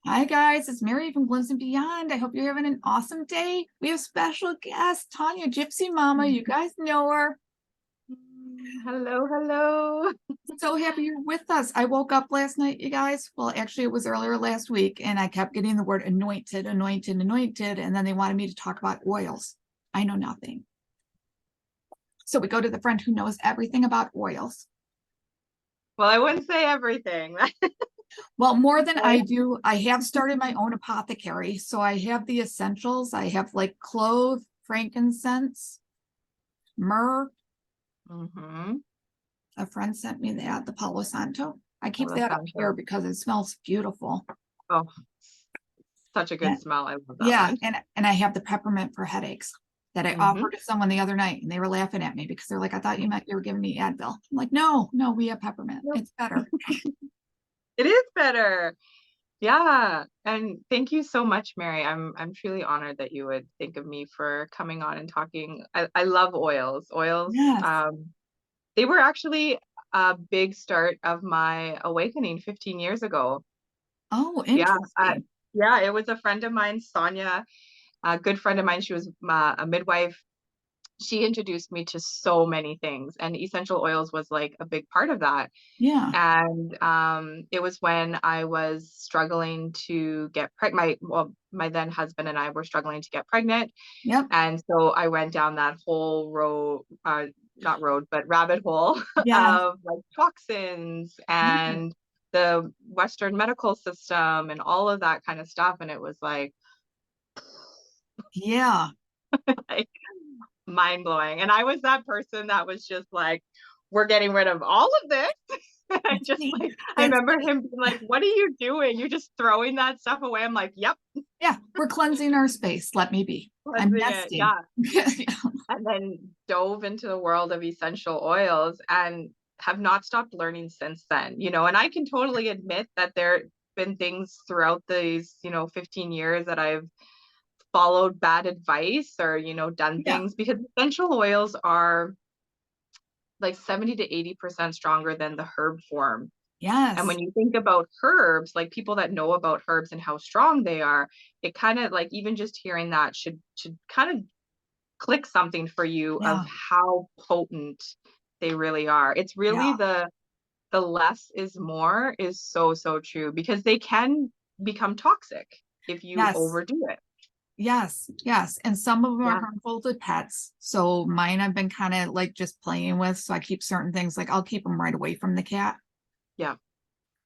Hi guys, it's Mary from Glimpse and Beyond. I hope you're having an awesome day. We have special guest, Tanya, Gypsymama. You guys know her. Hello, hello. So happy you're with us. I woke up last night, you guys. Well, actually, it was earlier last week, and I kept getting the word anointed, anointed, anointed, and then they wanted me to talk about oils. I know nothing. So we go to the friend who knows everything about oils. Well, I wouldn't say everything. Well, more than I do. I have started my own apothecary. So I have the essentials. I have like clove, frankincense, myrrh. Mm-hmm. A friend sent me that, the Palo Santo. I keep Palo that up here Santo. because it smells beautiful. Oh, such a good And, smell. I love that yeah, one. and I have the peppermint for headaches that I Mm-hmm. offered to someone the other night, and they were laughing at me because they're like, "I thought you meant you were giving me Advil." I'm like, "No, no, we have peppermint. Nope. It's better." It is better. Yeah. And thank you so much, Mary. I'm truly honored that you would think of me for coming on and talking. I love oils. Oils, Yes. they were actually a big start of my awakening 15 years ago. Oh, Yeah. interesting. Yeah, it was a friend of mine, Sonia, a good friend of mine. She was a midwife. She introduced me to so many things, and essential oils was like a big part of that. Yeah. And it was when I was struggling to get pregnant. My then husband and I were struggling to get pregnant, Yep. and so I went down that whole road, not road, but rabbit hole Yes. of like toxins Yeah. and the Western medical system and all of that kind of stuff. And it was Yeah. like mind blowing. And I was that person that was just like, we're getting rid of all of this. I just See, like, I that's remember him being like, what are you doing? You're just throwing that stuff away. I'm like, yep, yeah. We're cleansing our space. Let me be. I'm cleansing it. nesting. Yeah. And then dove into the world of essential oils and have not stopped learning since then, and I can totally admit that there have been things throughout these, 15 years that I've followed bad advice or, done Yeah. things because essential oils are like 70 to 80% stronger than the herb form. And Yes. when you think about herbs, like people that know about herbs and how strong they are, it kind of like even just hearing that should kind of click something for you of Yeah. how potent they really are. It's really Yeah. the less is more is so so true because they can become toxic if you Yes. overdo it. Yes, yes. And some of them are Yeah. harmful to pets. So mine I've been kind of like just playing with. So I keep certain things like I'll keep him right away from the cat Yeah.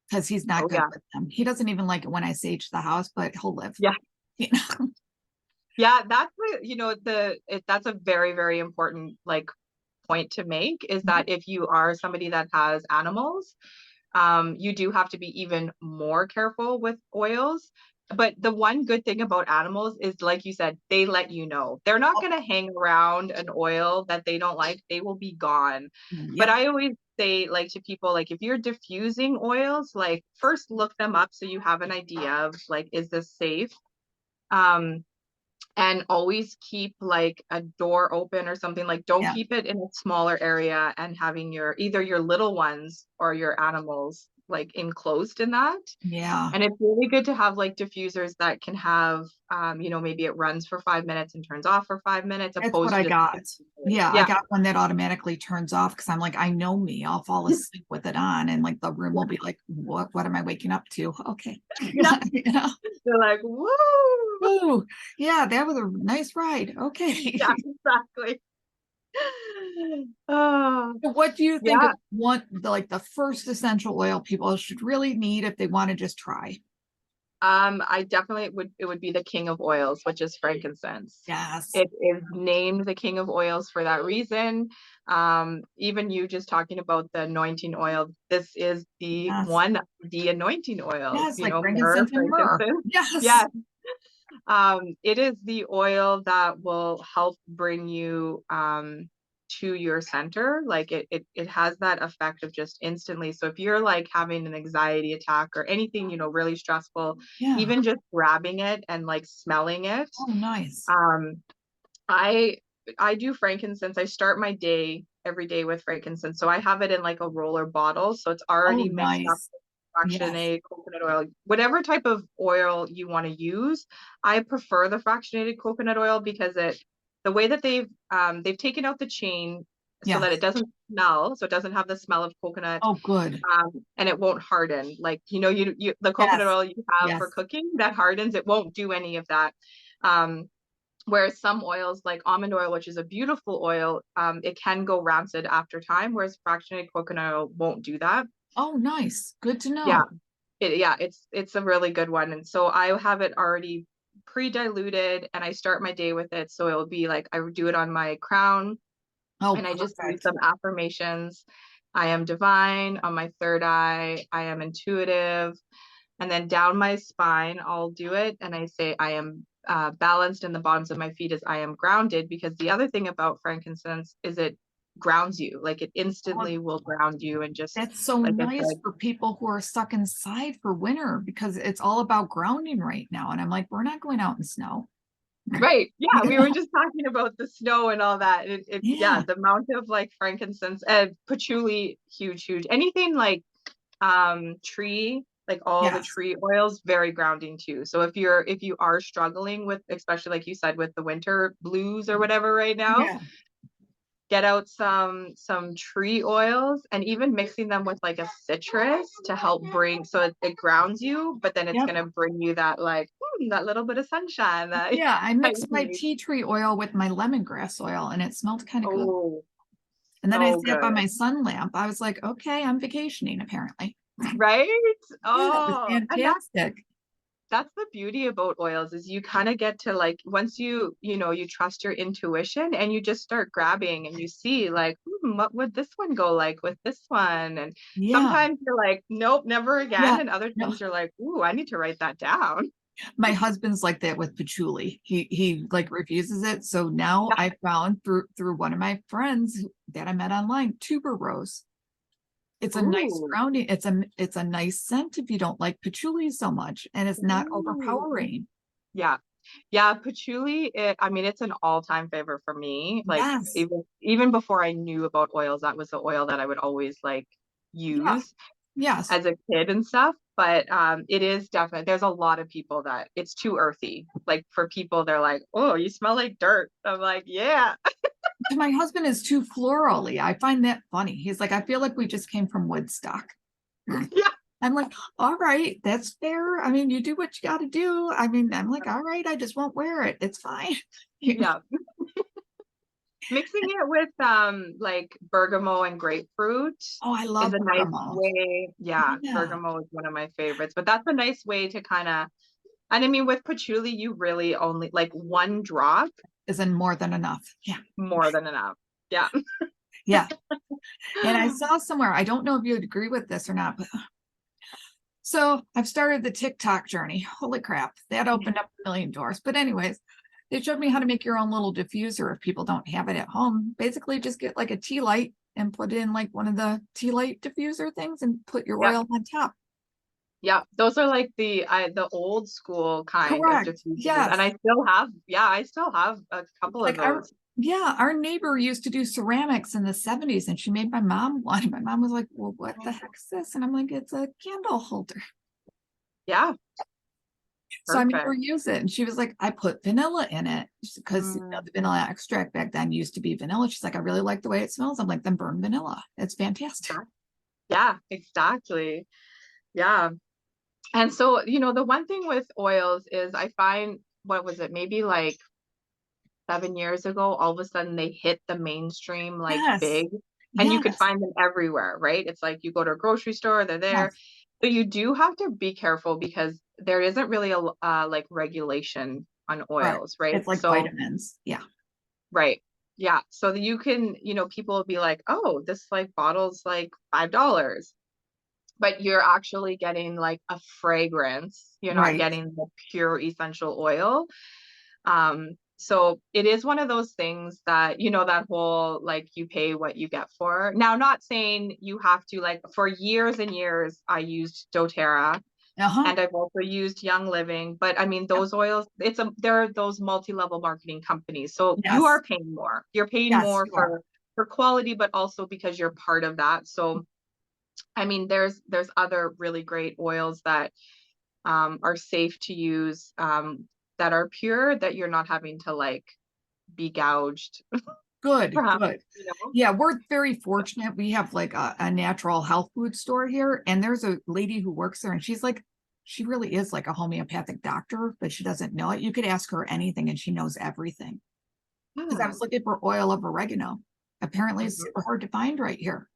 because he's not Oh good yeah. with them. He doesn't even like it when I sage the house, but he'll live. Yeah. You know? Yeah, that's that's a very very important like point to make is that if you are somebody that has animals, you do have to be even more careful with oils. But the one good thing about animals is, like you said, they let you know. They're not Oh, going to hang around an oil that they don't like. They will be gone. But yep. I always say, like, to people, like, if you're diffusing oils, like, first look them up so you have an idea of, like, is this safe? Um, and always keep like a door open or something, like don't Yeah. keep it in a smaller area and having your either your little ones or your animals like enclosed in that. Yeah. And it's really good to have like diffusers that can have maybe it runs for 5 minutes and turns off for 5 minutes That's what opposed I to just got. Yeah, I yeah. got one that automatically turns off because I'm like, I know me. I'll fall asleep with it on, and like the room will be like, what am I waking up to? Okay. Yeah, You know? they're like woo. Oh, yeah, that was a nice ride. Okay. Yeah, exactly. Oh So what do you think is yeah. the first essential oil people should really need if they want to just try? I definitely would, it would be the king of oils, which is frankincense. Yes. It is named the king of oils for that reason. Even you just talking about the anointing oil, this is the Yes. one, the anointing oils, Yes, like myrrh, frankincense and myrrh. frankincense. Yes. Yes. It is the oil that will help bring you to your center. Like it has that effect of just instantly. So if you're like having an anxiety attack or anything, really stressful, Yeah. even just grabbing it and like smelling it. Oh, nice. Um, I I do frankincense. I start my day every day with frankincense. So I have it in like a roller bottle. So it's Oh, already mixed up nice. Yes. fractionated coconut oil, whatever type of oil you want to use. I prefer the fractionated coconut oil because the way that they've taken out the chain so that it Yes. doesn't smell, so it doesn't have the smell of coconut, Oh, good. and it won't harden. Like, the coconut Yes. oil you have for Yes. cooking that hardens, it won't do any of that. Um, Whereas some oils like almond oil, which is a beautiful oil, it can go rancid after time, whereas fractionated coconut oil won't do that. Oh, nice. Good to Yeah, know. it's a really good one. And so I have it already pre-diluted and I start my day with it. So it'll be like I would do it on my crown Oh, and I just do perfect. some affirmations. I am divine. On my third eye, I am intuitive. And then down my spine, I'll do it. And I say, I am balanced, and the bottoms of my feet is I am grounded. Because the other thing about frankincense is it grounds you. Like it Oh, instantly will ground you. And just that's so like I nice said, for people who are stuck inside for winter because it's all about grounding right now. And I'm like, we're not going out in snow. right. Yeah. You We were know? just talking about the snow and all that. Yeah, Yeah. the amount of like frankincense and patchouli, huge, huge. Anything like tree, like all the Yes. tree oils, very grounding too. So if you are struggling with, especially like you said, with the winter blues or whatever right now, Yeah. get out some tree oils, and even mixing them with like a citrus to help bring, so it grounds you, but then it's Yep. gonna bring you that like that little bit of sunshine that, Yeah. I that you mixed my need. tea tree oil with my lemongrass oil and it smelled kind of good. Oh, And then I so sat by good. my sun lamp. I was like, okay, I'm vacationing apparently. Right? Yeah, it was Oh, and fantastic. that's the beauty about oils, is you kind of get to like, once you trust your intuition and you just start grabbing and you see like, what would this one go like with this one? And Yeah. sometimes you're like, nope, never again. Yeah. And other No, times you're like, ooh, I need to write that down. my husband's like that with patchouli. He like refuses it. So now I found through one of my friends that I met online, tuberose. It's a nice Ooh, grounding. It's a nice scent if you don't like patchouli so much, and it's not ooh. overpowering. Yeah. Yeah, patchouli, I mean, it's an all-time favorite for me. Like Yes. even before I knew about oils, that was the oil that I would always like Yeah. use Yes. as a kid and stuff. But it is definitely, there's a lot of people that it's too earthy. Like for people, they're like, oh, you smell like dirt. I'm like, yeah. My husband is too florally. I find that funny. He's like, I feel like we just came from Woodstock. Yeah. I'm like, all right, that's fair. I mean, you do what you got to do. I mean, I'm like, all right, I just won't wear it. It's fine. You know? Yeah. Mixing it with like bergamot and grapefruit Oh, I is love a nice bergamot. way. Yeah, Yeah, bergamot is one of my favorites, but that's a nice way to kind of, and I mean with patchouli, you really only like one drop, isn't more than enough. Yeah, more than enough. Yeah. yeah. And I saw somewhere, I don't know if you'd agree with this or not, but so I've started the TikTok journey. Holy crap, that opened up a million doors. But anyways, they showed me how to make your own little diffuser if people don't have it at home. Basically, just get like a tea light and put in like one of the tea light diffuser things and put your Yep. oil on top. Yeah, those are like the old school kind of Correct. diffusers, and Yes. I still have a couple of Like our those. yeah, our neighbor used to do ceramics in the 70s and she made my mom one. My mom was like, well, what the heck is this? And I'm like, it's a candle holder. Yeah, So I made her perfect. use it. And she was like, I put vanilla in it because Mm, the vanilla extract back then used to be vanilla. She's like, I really like the way it smells. I'm like, then burn vanilla. It's fantastic. yeah, exactly. Yeah. And so, the one thing with oils is I find, what was it, maybe like 7 years ago, all of a sudden they hit the mainstream like Yes. big, and you could Yes. find them everywhere, right? It's like you go to a grocery store, they're there. Yes. So you do have to be careful because there isn't really a like regulation on Right. oils, right? It's like So, vitamins. Yeah. right. Yeah. So that you can, people will be like, oh, this like bottle's like $5, but you're actually getting like a fragrance. You're not Right. getting the pure essential oil. So it is one of those things that, that whole like you pay what you get for. Now, not saying you have to, like, for years and years, I used doTERRA Uh-huh. and I've also used Young Living, but I mean, Yep. those oils, there are those multi-level marketing companies. So you Yes. are paying more. You're paying Yes, more you are. for quality, but also because you're part of that. So I mean, there's other really great oils that are safe to use, that are pure, that you're not having to like be gouged Good, from, good. you know? Yeah, we're very fortunate. We have like a natural health food store here, and there's a lady who works there, and she's like, she really is like a homeopathic doctor, but she doesn't know it. You could ask her anything, and she knows everything. Because I Yeah. was looking for oil of oregano. Apparently, it's Mhm. super hard to find right here.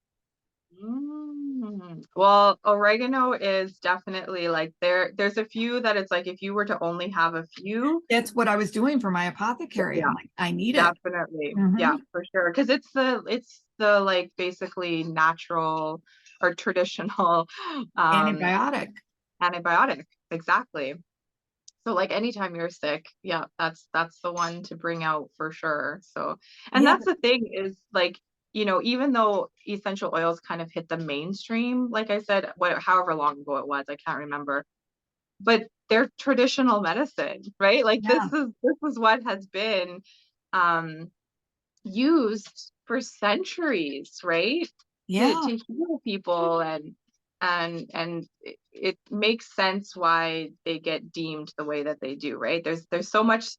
Well, oregano is definitely like there's a few that it's like if you were to only have a few, That's what I was doing for my apothecary. I'm yeah, like, I need it. definitely. Hmm. Yeah, for sure. Because it's the like basically natural or traditional um Antibiotic. antibiotic. Exactly. So like anytime you're sick, yeah, that's the one to bring out for sure. So, and Yeah, that's the thing is like, even though essential oils kind of hit the mainstream, like I said, however long ago it was, I can't remember, but they're traditional medicine, right? Like yeah, this is what has been um used for centuries, right? To yeah. heal people, and it makes sense why they get deemed the way that they do, right? There's so much,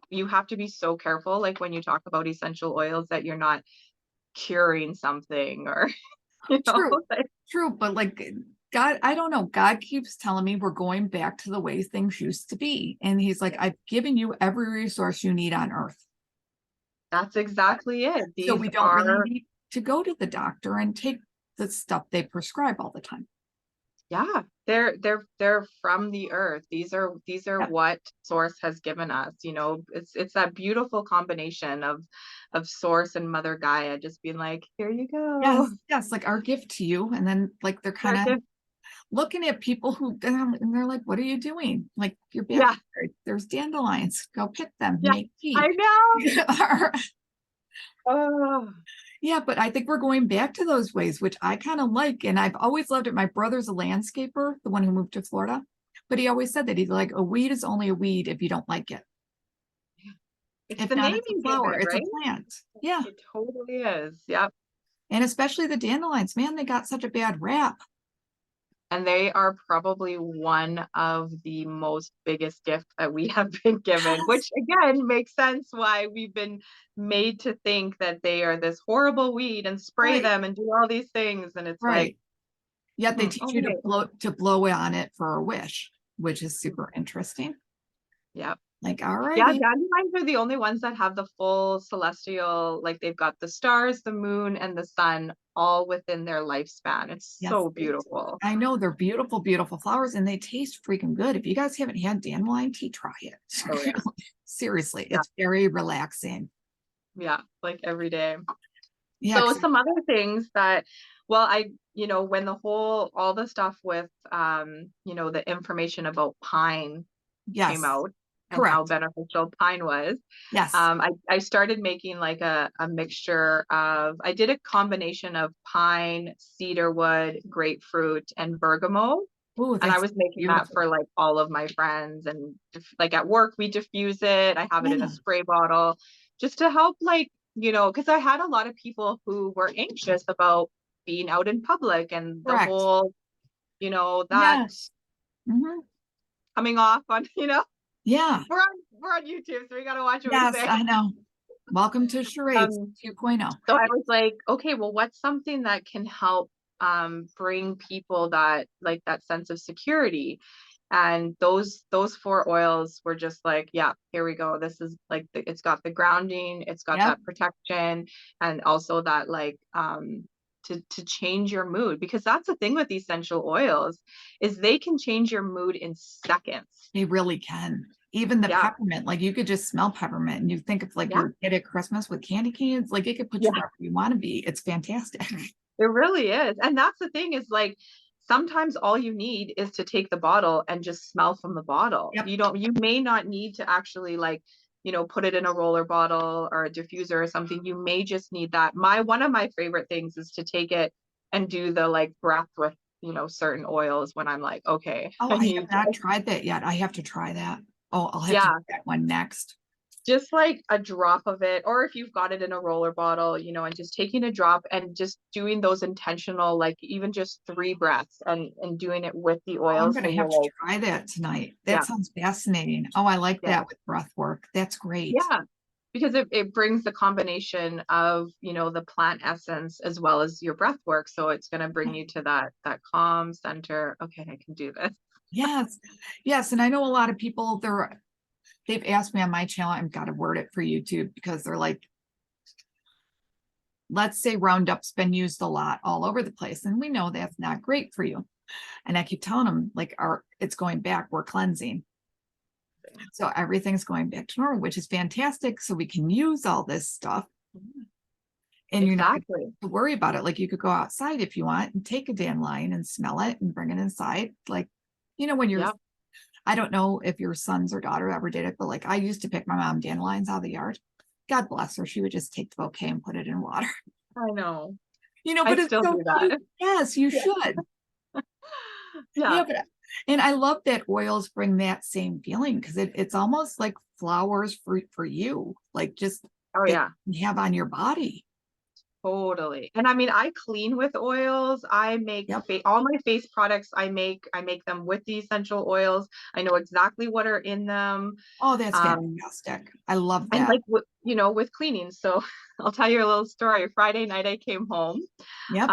you have to be so careful, like when you talk about essential oils, that you're not curing something or True, like, true. But like God, I don't know. God keeps telling me we're going back to the way things used to be. And he's like, I've given you every resource you need on earth. that's exactly it. So These we don't really are, need to go to the doctor and take the stuff they prescribe all the time. yeah, they're from the earth. These are Yep. what source has given us. It's that beautiful combination of source and Mother Gaia just being like, here you go. Yes, yes, like our gift to you. And then like they're kind Our of gift. looking at people who and they're like, what are you doing? Like your Yeah, backyard, there's dandelions. Go pick them, yeah, make I tea. know. Oh, Yeah, but I think we're going back to those ways, which I kind of like. And I've always loved it. My brother's a landscaper, the one who moved to Florida, but he always said that he's like, a weed is only a weed if you don't like it. it's If the not, name it's a you give flower, it, it's a right? plant. Yeah. It totally is. Yep. And especially the dandelions, man, they got such a bad rap. And they are probably one of the most biggest gifts that we have been given, Yes. which again makes sense why we've been made to think that they are this horrible weed and spray Right. them and do all these things. And it's like, Right. Yet they teach you okay, to blow on it for a wish, which is super mhm, interesting. yeah. Like, all Yeah, righty. dandelions are the only ones that have the full celestial, like they've got the stars, the moon, and the sun all within their lifespan. It's Yes, so beautiful. I know they're beautiful, beautiful flowers, and they taste freaking good. If you guys haven't had dandelion tea, try it. Oh yeah. Seriously, Yeah. it's very relaxing. Yeah. Like every day. Yeah, So 'cause- some other things that, well, when all the stuff with, the information about pine came yes, out and how correct. beneficial pine was, Yes. I started making like a mixture I did a combination of pine, cedarwood, grapefruit, and bergamot. Oh, And I that's was making that beautiful. for like all of my friends. And like at work, we diffuse it. I have it in a Yeah, spray bottle just to help, like, because I had a lot of people who were anxious about being out in public and the correct. whole, that Yes. Hmm. coming off on, Yeah. we're on YouTube, so we got to watch what we Yes, say. I know. Welcome to Charades Um, 2.0. so I was like, okay, well, what's something that can help bring people that sense of security? And those four oils were just like, yeah, here we go. This is like it's got the grounding, it's got Yep. that protection, and also that like to change your mood, because that's the thing with essential oils is they can change your mood in seconds. They really can. Even the Yeah, peppermint, like you could just smell peppermint and you think of like yeah, your kid at Christmas with candy canes, like it could put you yeah. wherever you want to be. It's fantastic. It really is. And that's the thing is like sometimes all you need is to take the bottle and just smell from the bottle. Yep. You may not need to actually like, put it in a roller bottle or a diffuser or something. You may just need that. One of my favorite things is to take it and do the like breath with, certain oils when I'm like, okay, Oh, I I have need not to, tried that yet. I have to try that. Oh, I'll have to do yeah. that one next. just like a drop of it, or if you've got it in a roller bottle, you know, and just taking a drop and just doing those intentional, like even just 3 breaths and doing it with the Oh, oil. I'm So gonna you're have to like, try that tonight. That yeah, sounds fascinating. Oh, I like yeah, that with breath work. That's great. yeah. Because it brings the combination of, you know, the plant essence as well as your breath work. So it's going to bring you to that calm center. Okay, I can do this. Yes, yes, and I know a lot of people, they've asked me on my channel, I've got to word it for YouTube because they're like, let's say Roundup's been used a lot all over the place, and we know that's not great for you. And I keep telling them, like, it's going back, we're cleansing. So everything's going back to normal, which is fantastic. So we can use all this stuff and you're not going Exactly. to worry about it. Like you could go outside if you want and take a dandelion and smell it and bring it inside. Like, when you're, Yep. I don't know if your sons or daughter ever did it, but like I used to pick my mom dandelions out of the yard. God bless her. She would just take the bouquet and put it in water. I know. I But it's still so do cute. that. Yes, you Yeah. should. Yeah. Yeah, but and I love that oils bring that same feeling because it's almost like flowers for you, like just Oh that yeah. you have on your body. Totally. And I mean, I clean with oils. I make Yep. all my face products. I make them with the essential oils. I know exactly what are in them. Oh, that's Um, fantastic. I love and that. like you know, with cleaning. So I'll tell you a little story. Friday night I came home, Yep,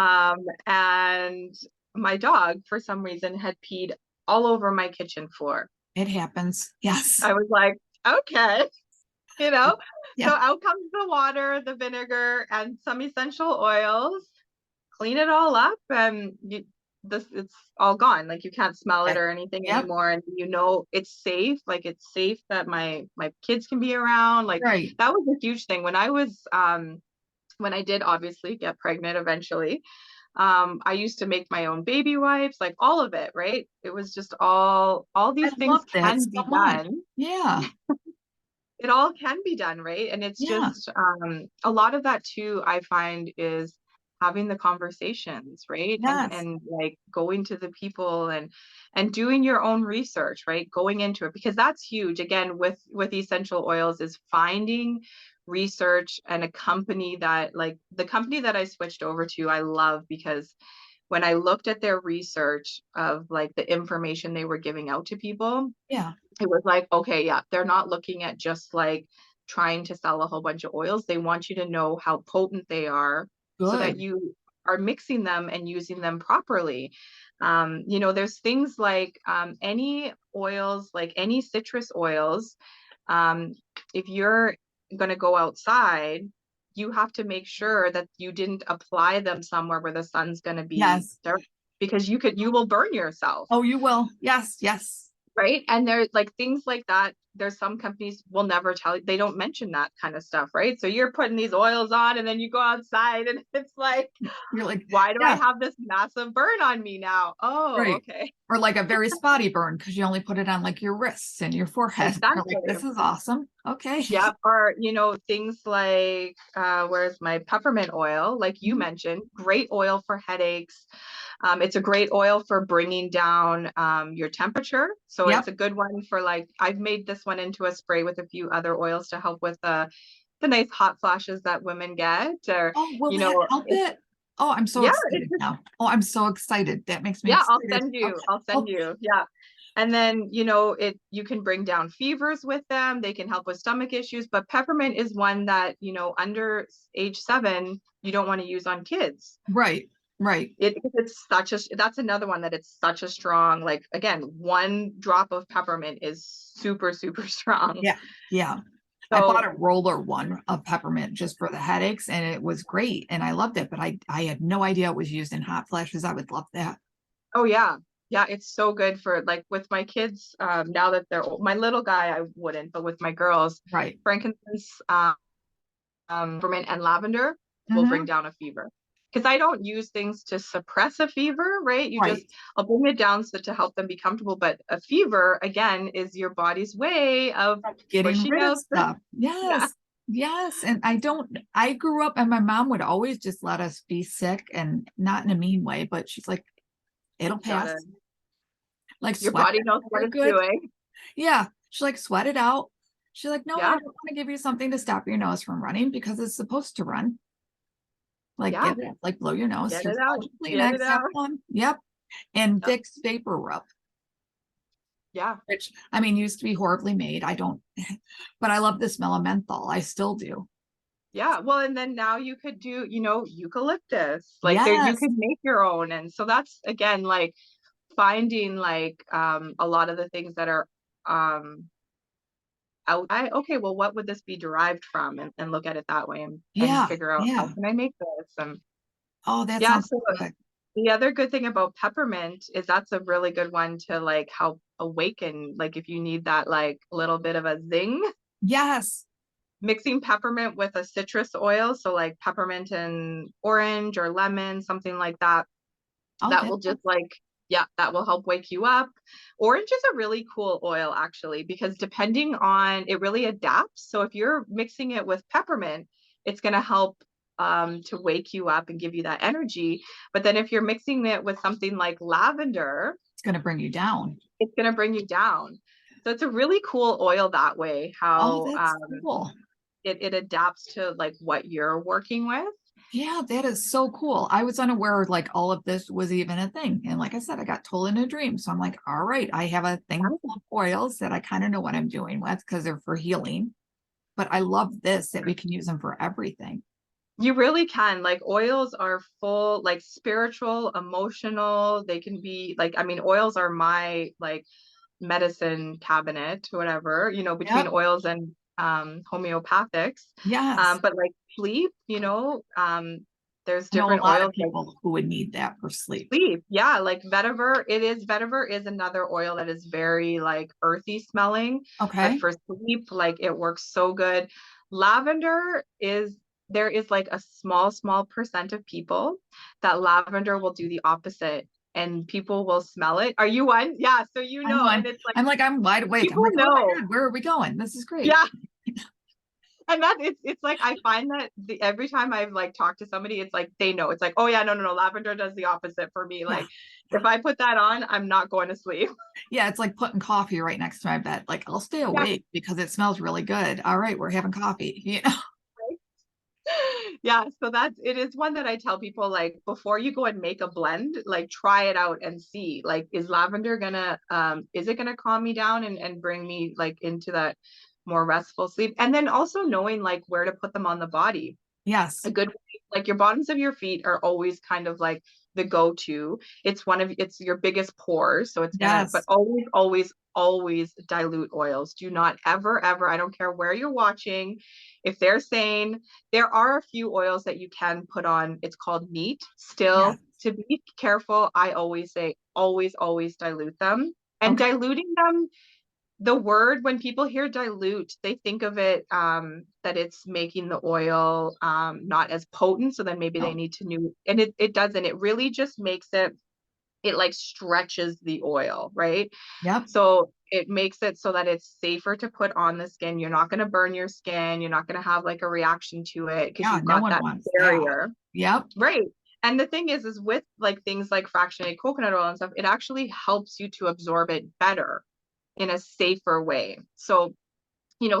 and my dog for some reason had peed all over my kitchen floor. it happens. Yes. I was like, okay, you know. So Yeah. out comes the water, the vinegar, and some essential oils. Clean it all up, and it's all gone. Like you can't smell it Okay. or anything Yep. anymore, and you know it's safe. Like it's safe that my kids can be around. Like Right. that was a huge thing when I was when I did obviously get pregnant eventually. I used to make my own baby wipes, like all of it, right? It was just all I these things love that can so be much. done. Yeah. It all can be done, right? And it's Yeah. just a lot of that too, I find is having the conversations, right? Yes. And like going to the people and doing your own research, right? Going into it because that's huge. Again, with essential oils is finding research and a company that like the company that I switched over to, I love because when I looked at their research of like the information they were giving out to people, Yeah. it was like, okay, yeah, they're not looking at just like trying to sell a whole bunch of oils. They want you to know how potent they are so that Good. you are mixing them and using them properly. You know, there's things like any oils, like any citrus oils, um, if you're going to go outside, you have to make sure that you didn't apply them somewhere where the sun's going to be Yes. there because you will burn yourself, Oh, you will. Yes. Yes. right? And there's like things like that. There's some companies will never tell you, they don't mention that kind of stuff, right? So you're putting these oils on and then you go outside and it's like, You're like, why do I yeah, have this massive burn on me now? Oh, right. okay. Or like a very spotty burn because you only put it on like your wrists and your forehead. You're like, Exactly. this is awesome. Okay. Yeah, or you know, things like where's my peppermint oil, like you Mhm. mentioned, great oil for headaches. It's a great oil for bringing down your temperature. So Yep. it's a good one for like I've made this one into a spray with a few other oils to help with the nice hot flashes that women get. Or Oh, will you that know, help it? Oh, I'm so yeah, it's excited now. Oh, I'm so excited. That makes me yeah, excited. Okay. I'll send Oh, you. Yeah. And then, you know, you can bring down fevers with them. They can help with stomach issues, but peppermint is one that, you know, under age 7, you don't want to use on kids. right. Right. That's another one that it's such a strong, like again, 1 drop of peppermint is super, super strong. Yeah. Yeah. I bought So, a roller one of peppermint just for the headaches and it was great and I loved it, but I had no idea it was used in hot flashes. I would love that. oh yeah. Yeah, it's so good for like with my kids, now that they're old. My little guy, I wouldn't, but with my girls, Right. frankincense, peppermint and lavender will bring Hmm. down a fever. Because I don't use things to suppress a fever, right? Right. I'll bring it down so to help them be comfortable. But a fever, again, is your body's way of Getting pushing rid of out the, stuff. yeah, Yes. Yes. And I grew up and my mom would always just let us be sick and not in a mean way, but she's like, it'll pass. gotta, Like your sweat body it knows out. what You're it's good. doing. Yeah. She's like, sweat it out. She's like, no, I Yeah, don't want to give you something to stop your nose from running because it's supposed to run. Like yeah, get it, like blow your nose. get Here's it a out, bunch of get it Kleenex, have out. fun. Yep. And Yep. Vicks Vapor Rub, Yeah. which I mean used to be horribly made. I don't, but I love the smell of menthol. I still do. Yeah, well, and then now you could do, eucalyptus. Like there you Yes. could make your own. And so that's again like finding like a lot of the things that are um okay, well, what would this be derived from? And look at it that way and Yeah. figure out how Yeah. can I make this? And Oh, that yeah, sounds so good. the other good thing about peppermint is that's a really good one to like help awaken, like if you need that like little bit of a zing. Yes. Mixing peppermint with a citrus oil, so like peppermint and orange or lemon, something like that, Oh, that that will just like, yeah, that will help wake you up. Orange is a really cool oil actually, because depending on, it really adapts. So if you're mixing it with peppermint, it's going to help to wake you up and give you that energy. But then if you're mixing it with something like lavender, it's going to bring you down. it's going to bring you down. So it's a really cool oil that way, Oh, how that's cool. it adapts to like what you're working with. Yeah, that is so cool. I was unaware like all of this was even a thing. And like I said, I got told in a dream. So I'm like, all right, I have a thing full of oils that I kind of know what I'm doing with because they're for healing. But I love this that we can use them for everything. You really can. Like oils are full, like spiritual, emotional. They can be like, I mean, oils are my like medicine cabinet, whatever, between Yep. oils and homeopathics. Yes. But like sleep, there's I know a different lot of oils like people who would need that for sleep. sleep. Yeah, like vetiver is another oil that is very like earthy smelling, but Okay. for sleep, like it works so good. Lavender is There is like a small percent of people that lavender will do the opposite and people will smell it. Are you one? Yeah, so I'm and one. it's like I'm wide awake. I'm people like, oh my know. God, where are we going? This is great. Yeah, and that it's like I find that every time I've like talked to somebody, it's like they know. It's like, oh yeah, no, lavender does the opposite for me. Yeah. Like if I put that on, I'm not going to sleep. Yeah, it's like putting coffee right next to my bed. Like I'll stay Yeah. awake because it smells really good. All right, we're having coffee. You know? Yeah, so it is one that I tell people like before you go and make a blend, like try it out and see like is it gonna calm me down and bring me like into that more restful sleep, and then also knowing like where to put them on the body. A Yes. good like your bottoms of your feet are always kind of like the go-to. It's your biggest pores, so it's gonna, but Yes. always dilute oils. Do not ever, I don't care where you're watching, if they're saying there are a few oils that you can put on, it's called neat. Yes. Still, to be careful, I always say always dilute them. And Okay. diluting them, the word, when people hear dilute, they think of it that it's making the oil not as potent, so then maybe they No. need to new, and it doesn't. It really just makes it like stretches the oil, right? Yep. So it makes it so that it's safer to put on the skin. You're not going to burn your skin, you're not going to have like a reaction to it because Yeah, you've no got one that wants that. barrier. Yep. Right. And the thing is with like things like fractionated coconut oil and stuff, it actually helps you to absorb it better in a safer way. So,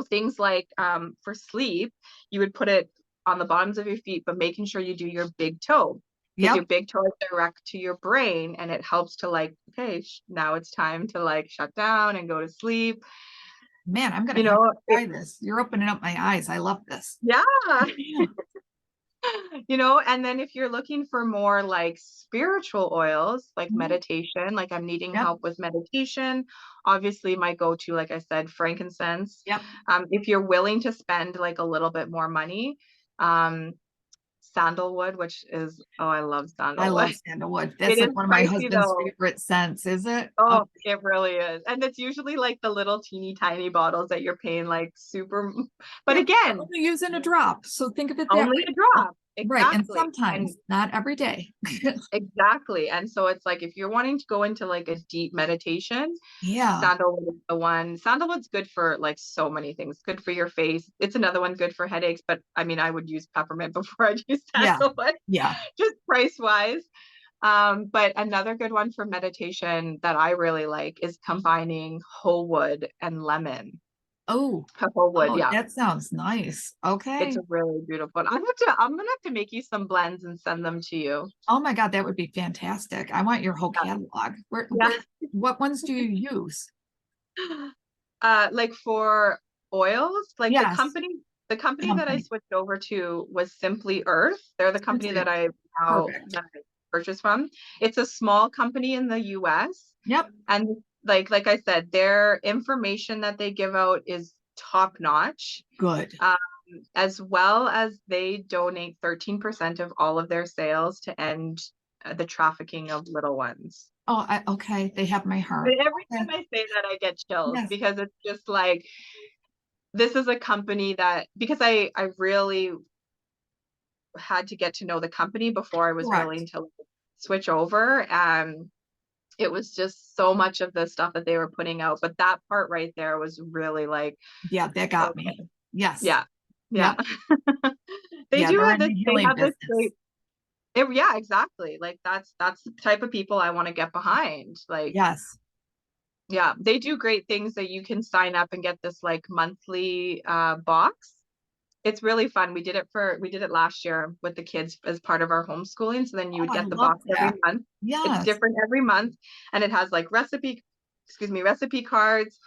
things like for sleep, you would put it on the bottoms of your feet, but making sure you do your big toe, because your Yep. big toe is direct to your brain and it helps to like, okay, now it's time to like shut down and go to sleep. Man, I'm gonna You have to know, try this. You're opening up my eyes. I love this. yeah. Yeah. And then if you're looking for more like spiritual oils, like Mhm. meditation, like I'm needing Yep. help with meditation, obviously my go-to, like I said, frankincense. Yep. If you're willing to spend like a little bit more money, um, sandalwood, which is, oh, I love I sandalwood. love sandalwood. It That's is like one of my pricey husband's though. favorite scents, is it? Oh, Oh, it really is. And it's usually like the little teeny tiny bottles that you're paying like super, but yeah, but you're again, only using a drop. So think of it that only way. a Oh, drop. right. And Exactly. And sometimes, not every day. exactly. And so it's like if you're wanting to go into like a deep meditation, Yeah. sandalwood is the one. Sandalwood's good for like so many things. Good for your face. It's another one good for headaches, but I mean, I would use peppermint before I'd use Yeah. sandalwood, Yeah. just price wise. But another good one for meditation that I really like is combining whole wood and lemon. Oh, Pepper wood. oh, Yeah. that sounds nice. It's Okay. really beautiful. I'm gonna have to make you some blends and send them to you. Oh my God, that would be fantastic. I want your whole Yeah. catalog. Yeah. What ones do you use? Like for oils, like Yes, the company that I company. switched over to was Simply Earth. They're the company Simply that I now perfect. that I purchased from. It's a small company in the US. Yep, And like I said, their information that they give out is top notch. good. Um, as well as they donate 13% of all of their sales to end the trafficking of little ones. Oh, okay. They have my But heart. every Okay. time I say that, I get chills Yes, because it's just like this is a company that because I really had to get to know the company before I was correct. willing to switch over. It was just so much of the stuff that they were putting out. But that part right there was really like, Yeah, that got okay, me. Yes. yeah, yeah. Yep. They Yeah, do they're have in this, the they healing have this business. great yeah, exactly. Like that's the type of people I want to get behind. Like, Yes. yeah, they do great things that you can sign up and get this like monthly box. It's really fun. We did it last year with the kids as part of our homeschooling. So then you Oh, would I get the love box every that. month. It's Yes. different every month and it has like recipe cards.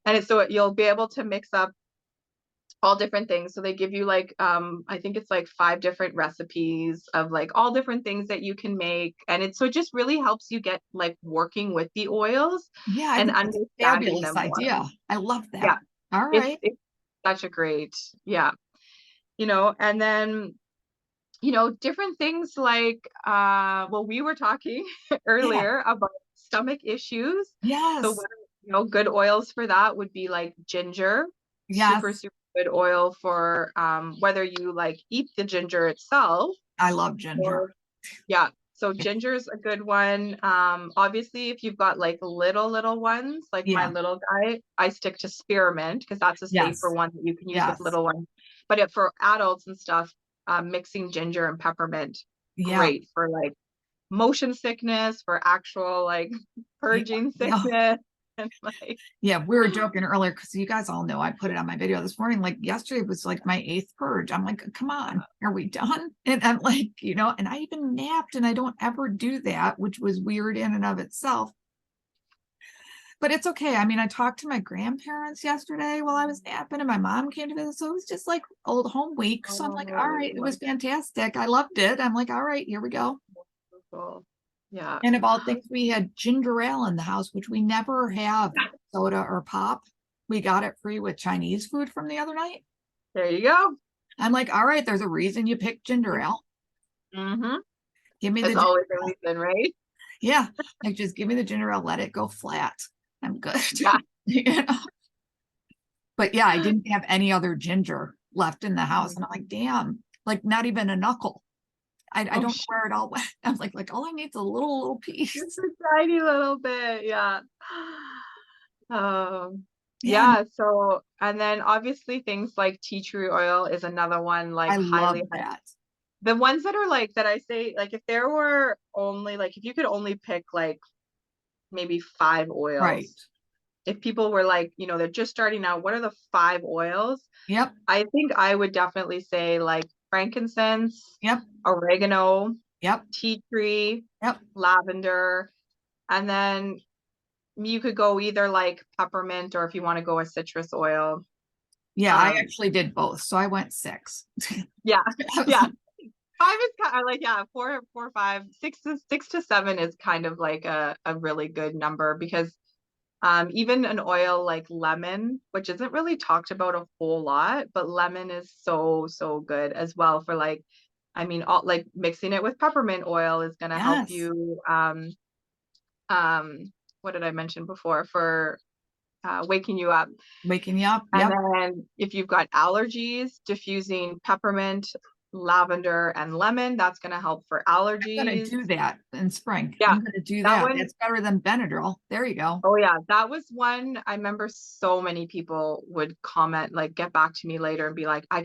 And you'll be able to mix up all different things. So they give you like I think it's like 5 different recipes of like all different things that you can make. And it just really helps you get like working with the oils Yeah, I and think that's a understanding fabulous them more. idea. I love Yeah. that. All right. It's such a great, yeah. And then different things like well, we were talking Yeah. earlier about stomach issues. So Yes. what good oils for that would be like ginger, super, Yes. super good oil for whether you like eat the ginger itself I love ginger. or yeah. So ginger's a good one. Obviously, if you've got like little ones, like my Yeah. little guy, I stick to spearmint because that's a safer Yes. one that you can use with Yes. little ones. But if for adults and stuff, mixing ginger and peppermint, Yeah. great for like motion sickness, for actual like Yeah. purging Yeah. sickness, and like Yeah, we were joking earlier because you guys all know I put it on my video this morning. Like yesterday was like my eighth purge. I'm like, come on, are we done? And I'm like, and I even napped and I don't ever do that, which was weird in and of itself. But it's okay. I mean, I talked to my grandparents yesterday while I was napping and my mom came to visit. So it was just like old home week. So I'm like, all right, it oh, was fantastic. I loved it. I'm like, all right, here we go. wonderful. Yeah. And of all things, we had ginger ale in the house, which we never have soda or pop. We got it free with Chinese food from the other night. There you go. I'm like, all right, there's a reason you picked ginger ale. Mm-hmm. Give me the There's ginger always a ale. reason, right? Yeah, like just give me the ginger ale, let it go flat. I'm good. Yeah. you know? But yeah, I didn't have any other ginger left in the house. And I'm like, damn, like not even a knuckle. I Oh, don't know where it all went. I'm like all I need is a little piece. just a tiny little bit, yeah. Um, Yeah, yeah, so and then obviously things like tea tree oil is another one, like I highly, love that. the ones that are like that I say, like if there were only like if you could only pick like maybe 5 oils, Right. if people were like, they're just starting out, what are the 5 oils? Yep. I think I would definitely say like frankincense, Yep. oregano, Yep. tea tree, Yep. lavender, and then you could go either like peppermint or if you want to go a citrus oil. Yeah, I Um, actually did both. So I went 6. yeah, I was yeah. like, 5 is kind of like, yeah, 5, 6 to 7 is kind of like a really good number because even an oil like lemon, which isn't really talked about a whole lot, but lemon is so, so good as well for like, I mean, all like mixing it with peppermint oil is going to help yes, you. What did I mention before for waking you up? waking you up. And Yep. then if you've got allergies, diffusing peppermint, lavender, and lemon, that's going to help for I'm gonna allergies. do that in spring. Yeah, I'm gonna do that that. one. That's better than Benadryl. There you go. Oh yeah, that was one I remember so many people would comment, like get back to me later and be like, I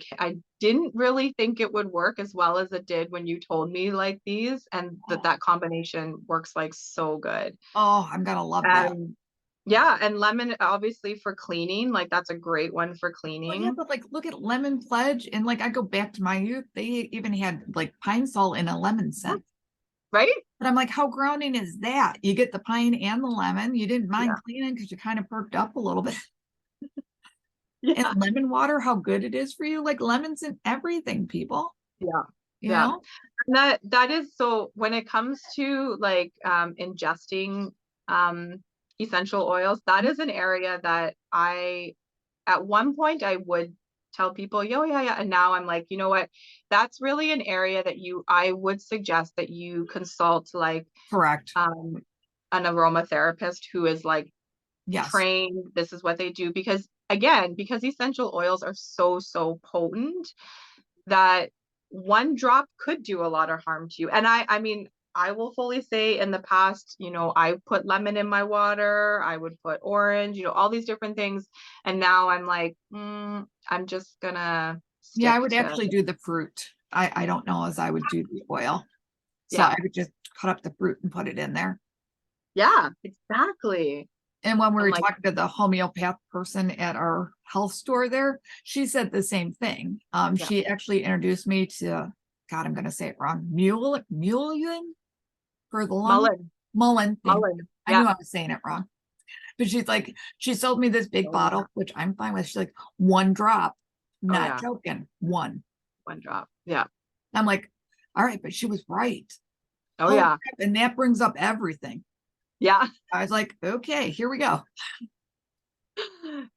didn't really think it would work as well as it did when you told me like these, and Oh, that combination works like so good. oh, I'm gonna love that. And Yeah, and lemon obviously for cleaning, like that's a great one for Well, yeah, cleaning, but like look at Lemon Pledge, and like I go back to my youth, they even had like pine salt in a lemon scent. right? But I'm like, how grounding is that? You get the pine and the lemon. You didn't mind Yeah. cleaning because you kind of perked up a little bit. And Yeah. lemon water, how good it is for you. Like lemons in everything, people. Yeah. You Yeah. know? And that is so when it comes to like ingesting um essential oils, that is an area that I at one point I would tell people, yo, yeah, yeah. And now I'm like, you know what? That's really an area that I would suggest that you consult like Correct. um an aromatherapist who is like Yes. trained. This is what they do because again, because essential oils are so, so potent that one drop could do a lot of harm to you. And I mean, I will fully say in the past, I put lemon in my water, I would put orange, all these different things. And now I'm like, I'm just gonna Yeah, I stick would to, actually do the fruit. I don't know as I would do the oil. So yeah, I would just cut up the fruit and put it in there. yeah, exactly. And when we I'm were like, talking to the homeopath person at our health store there, she said the same thing. yeah, She actually introduced me to, God, I'm going to say it wrong, mullein for the lung. Mullen, Mullein. Mullen, I yeah. knew I was saying it wrong. But she's like, she sold me this big Oh yeah. bottle, which I'm fine with. She's like, one drop, Oh not yeah. joking, one. One drop. Yeah. I'm like, all right, but she was right. Oh Holy yeah. crap. And that brings up everything. Yeah. I was like, okay, here we go.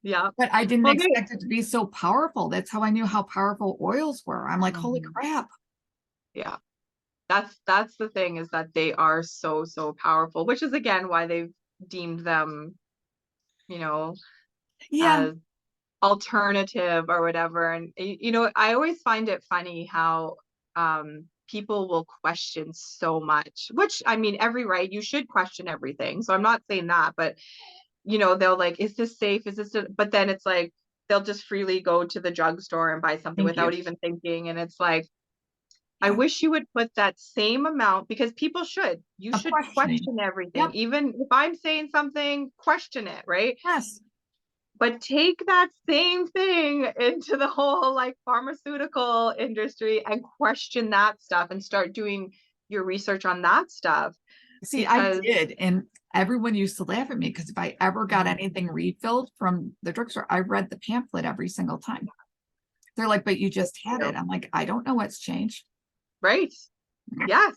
Yeah. But I didn't Well, okay. expect it to be so powerful. That's how I knew how powerful oils were. I'm like, holy Mhm. crap. Yeah. That's the thing is that they are so, so powerful, which is again why they've deemed them, you know, Yeah, as alternative or whatever. And I always find it funny how people will question so much, which I mean, every right, you should question everything. So I'm not saying that, but they'll like, is this safe? Is this, but then it's like they'll just freely go to the drugstore and buy something thank you. without even thinking. And it's like, I Yeah, wish you would put that same amount because people should. You of should questioning. question everything. Yep. Even if I'm saying something, question it, right? Yes. But take that same thing into the whole like pharmaceutical industry and question that stuff and start doing your research on that stuff See, I because did. And everyone used to laugh at me because if I ever got Mhm. anything refilled from the drugstore, I read the pamphlet every single time. They're like, but you just had it. I'm like, I don't know what's changed. Right. Yes.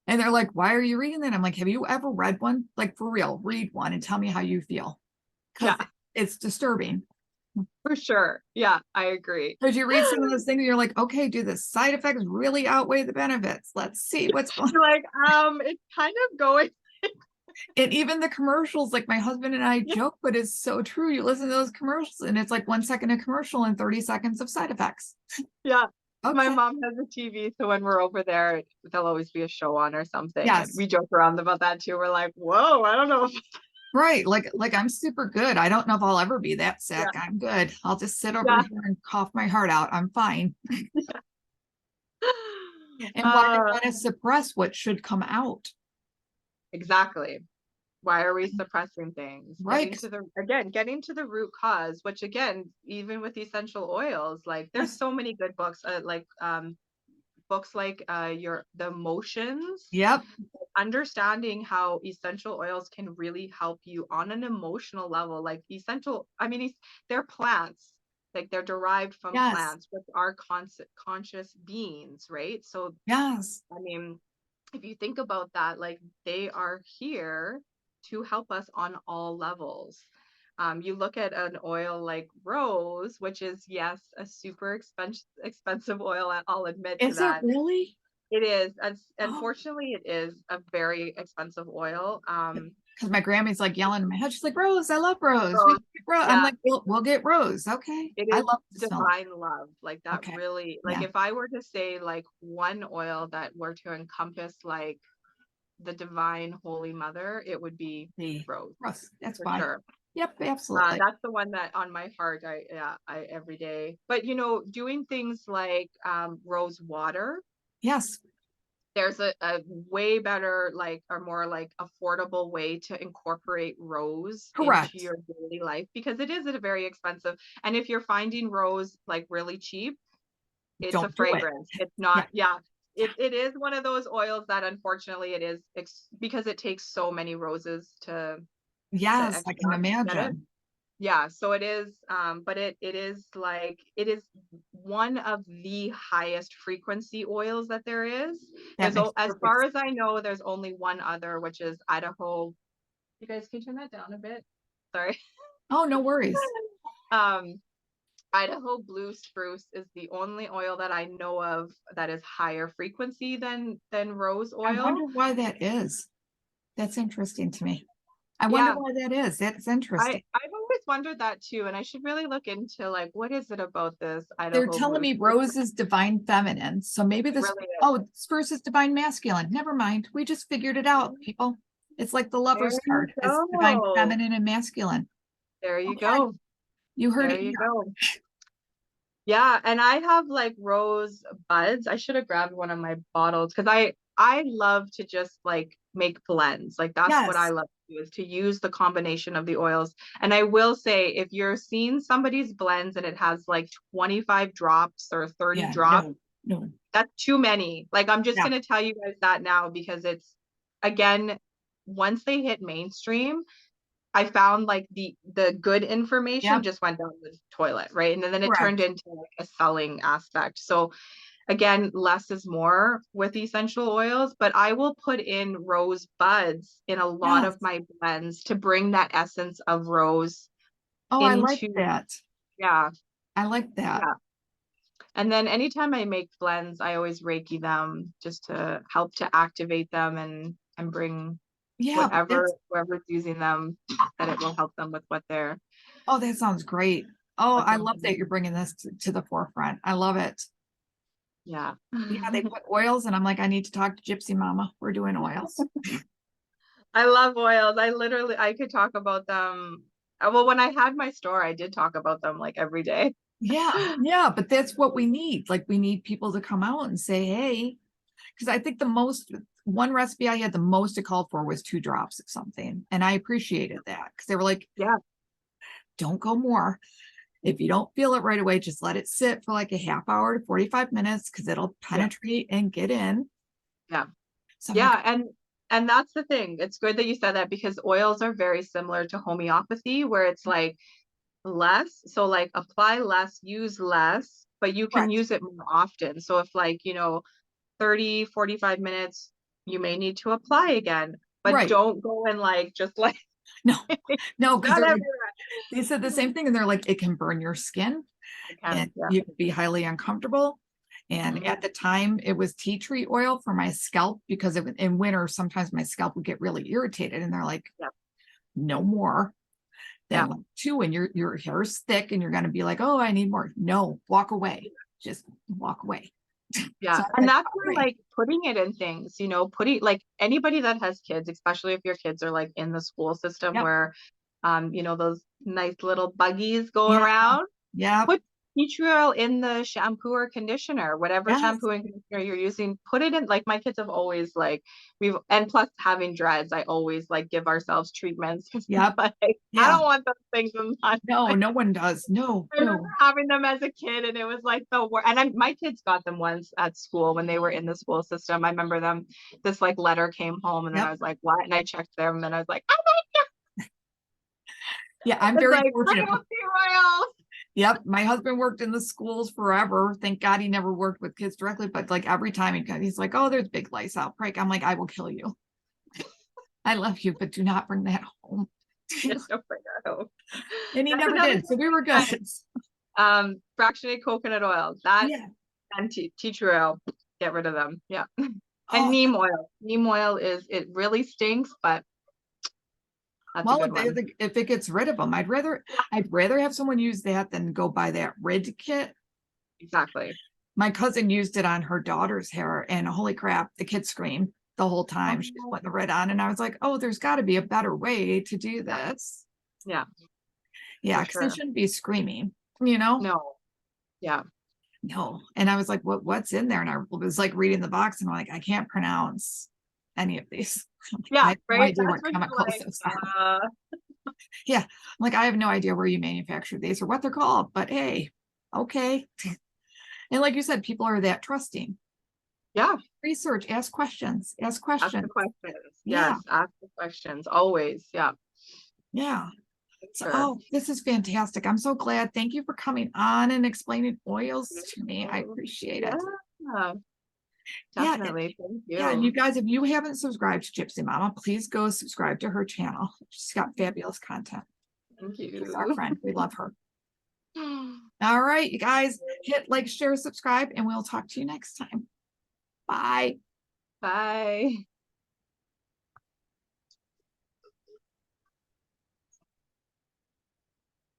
And they're like, why are you reading that? I'm like, have you ever read one? Like for real, read one and tell me how you feel. Because Yeah, it's disturbing. for sure. Yeah, I agree. Because you read some of those things and you're like, okay, do the side effects really outweigh the benefits? Let's see what's going on. You're like, it's kind of going. And even the commercials, like my husband and I Yeah. joke, but it's so true. You listen to those commercials and it's like 1 second of commercial and 30 seconds of side effects. Yeah. My Okay. mom has a TV, so when we're over there, there'll always be a show on or something. And Yes. we joke around about that too. We're like, whoa, I don't know. Right. Like I'm super good. I don't know if I'll ever be that sick. Yeah. I'm good. I'll just sit over Yeah. here and cough my heart out. I'm fine. And why do you Uh, want to suppress what should come out? exactly. Why are we suppressing things? Right. Getting to the root cause, which again, even with essential oils, like there's Yes. so many good books, books like your the emotions, Yep. understanding how essential oils can really help you on an emotional level. Like I mean, they're plants, like they're derived from Yes. plants, which are conscious beings, right? So, Yes. I mean, if you think about that, like they are here to help us on all levels. You look at an oil like rose, which is, yes, a super expensive oil. I'll admit to Is it that. really? It is. Oh, Unfortunately, it is a very expensive oil. because my Grammy's like yelling in my head. She's like, Rose, I love Rose. We So can get Rose. I'm yeah, like, we'll get Rose. Okay. it I is love to smell divine love. Like it. that Okay. really, like Yeah. if I were to say like one oil that were to encompass like the divine holy mother, it would be The rose Rose. That's for why. sure. Yep. Absolutely. That's the one that on my heart, I every day. But doing things like rose water, Yes. there's a way better, like, or more like affordable way to incorporate rose into Correct. your daily life, because it is a very expensive. And if you're finding rose like really cheap, it's a Don't do it. fragrance. It's Yeah. not, yeah. It is one of those oils that unfortunately it is because it takes so many roses to Yes, I can extract to get it. imagine. Yeah, so it is, but it is one of the highest frequency oils that there is. That makes As perfect. far as I know, there's only one other, which is Idaho. You guys, can you turn that down a bit? Sorry. Oh, no worries. Um, Idaho blue spruce is the only oil that I know of that is higher frequency than rose I oil. wonder why that is. That's interesting to me. I wonder Yeah, why that is. That's interesting. I've always wondered that too, and I should really look into like what is it about this They're Idaho telling blue me spruce. rose is divine feminine. So maybe It this, really is. oh, spruce is divine masculine. Never mind. We just figured it out, people. It's like the There lover's you card. It's divine go. feminine and masculine. There you Okay. go. You heard There it you here. go. Yeah, and I have like rose buds. I should have grabbed one of my bottles because I love to just like make blends. Like that's what I Yes. love to do, is to use the combination of the oils. And I will say, if you're seeing somebody's blends and it has like 25 drops or 30 Yeah. drops, No, no. that's too many. Like I'm just Yeah. gonna tell you guys that now, because it's, again, once they hit mainstream, I found like the good information Yep. just went down the toilet, right? And then it turned Correct. into like a selling aspect. So again, less is more with essential oils, but I will put in rose buds in a lot Yes. of my blends to bring that essence of rose Oh, I like into, that. yeah, I like that. yeah. And then anytime I make blends, I always Reiki them just to help to activate them and bring Yeah, but that's, whoever's using them, that it will help them with oh, that sounds great. Oh, what I they're love that you're needing. bringing this to the forefront. I love it. Yeah. Yeah, they put oils, and I'm like, I need to talk to Gypsymama. We're doing oils. I love oils. I could talk about them. Well, when I had my store, I did talk about them like every day. Yeah, yeah, but that's what we need. Like, we need people to come out and say, hey, because I think the most one recipe I had the most to call for was 2 drops of something. And I appreciated that because they were like, Yeah, don't go more. If you don't feel it right away, just let it sit for like a half hour to 45 minutes because it'll yeah, penetrate and get in. yeah. So I'm like, Yeah, and that's the thing. It's good that you said that, because oils are very similar to homeopathy, where it's like less. So like apply less, use less, but you can correct. use it more often. So if like, 30, 45 minutes, you may need to apply again, but Right. don't go and like just like No, no, because not they're like, everywhere. they said the same thing and they're like, it can burn your skin I and can, yeah. you can be highly uncomfortable. And Mhm. at the time, it was tea tree oil for my scalp because in winter, sometimes my scalp would get really irritated. And they're like, Yeah, no more yeah, than like 2. And your hair's thick and you're going to be like, oh, I need more. No, walk away. Just walk away. yeah. So I And said, that's walk where away. like putting it in things, putting like anybody that has kids, especially if your kids are like in the school system Yep. where those nice little buggies go Yeah. around, Yep. put tea tree oil in the shampoo or conditioner, whatever Yes. shampoo and conditioner you're using, put it in. Like my kids have always like, and plus having dreads, I always like give ourselves treatments. Yep. Like, I Yeah. don't want those things in my No, life. no one does. No, I remember no. having them as a kid, and it was like the worst. And my kids got them once at school when they were in the school system. I remember them, this like letter came home, and then I Yep. was like, what? And I checked them, and then I was like, Yeah, I'm it's very like, I fortunate. don't see royals. Yep, my husband worked in the schools forever. Thank God he never worked with kids directly, but like every time he's like, "Oh, there's big lice outbreak." I'm like, "I will kill you. I love you, but do not bring that home." Yes, don't bring that home. And he That's never another did, so we were good. thing. Fractionated coconut oil, that Yeah. and tea tree oil, get rid of them. Yeah. And Oh, neem oil. Neem oil it really stinks, but that's a well, good one. if it gets rid of them, I'd rather have someone use that than go buy that rid kit. Exactly. My cousin used it on her daughter's hair, and holy crap, the kid screamed the whole time. She was Oh, putting the red on, and I was like, "Oh, there's got to be a better way to do yeah, this." yeah, Yeah, for because they sure. shouldn't be screaming. No, yeah. No. And I was like, what's in there? And I was like reading the box and I'm like, I can't pronounce any of these. I Yeah, have no right. idea That's what when you're chemicals like, those are. Yeah. I'm like, I have no idea where you manufacture these or what they're called, but hey, okay. And like you said, people are that trusting. yeah, Research, ask questions, ask ask the questions. questions. Yeah. Yes, ask the questions always. Yeah, Yeah. So, sure. oh, this is fantastic. I'm so glad. Thank you for coming on and explaining oils to me. I appreciate it. Yeah, Yeah. definitely. Thank Yeah. And you you. guys, if you haven't subscribed to Gypsymama, please go subscribe to her channel. She's got fabulous content. Thank She's our you. friend. We love her. All right, you guys, hit like, share, subscribe, and we'll talk to you next time. Bye. Bye.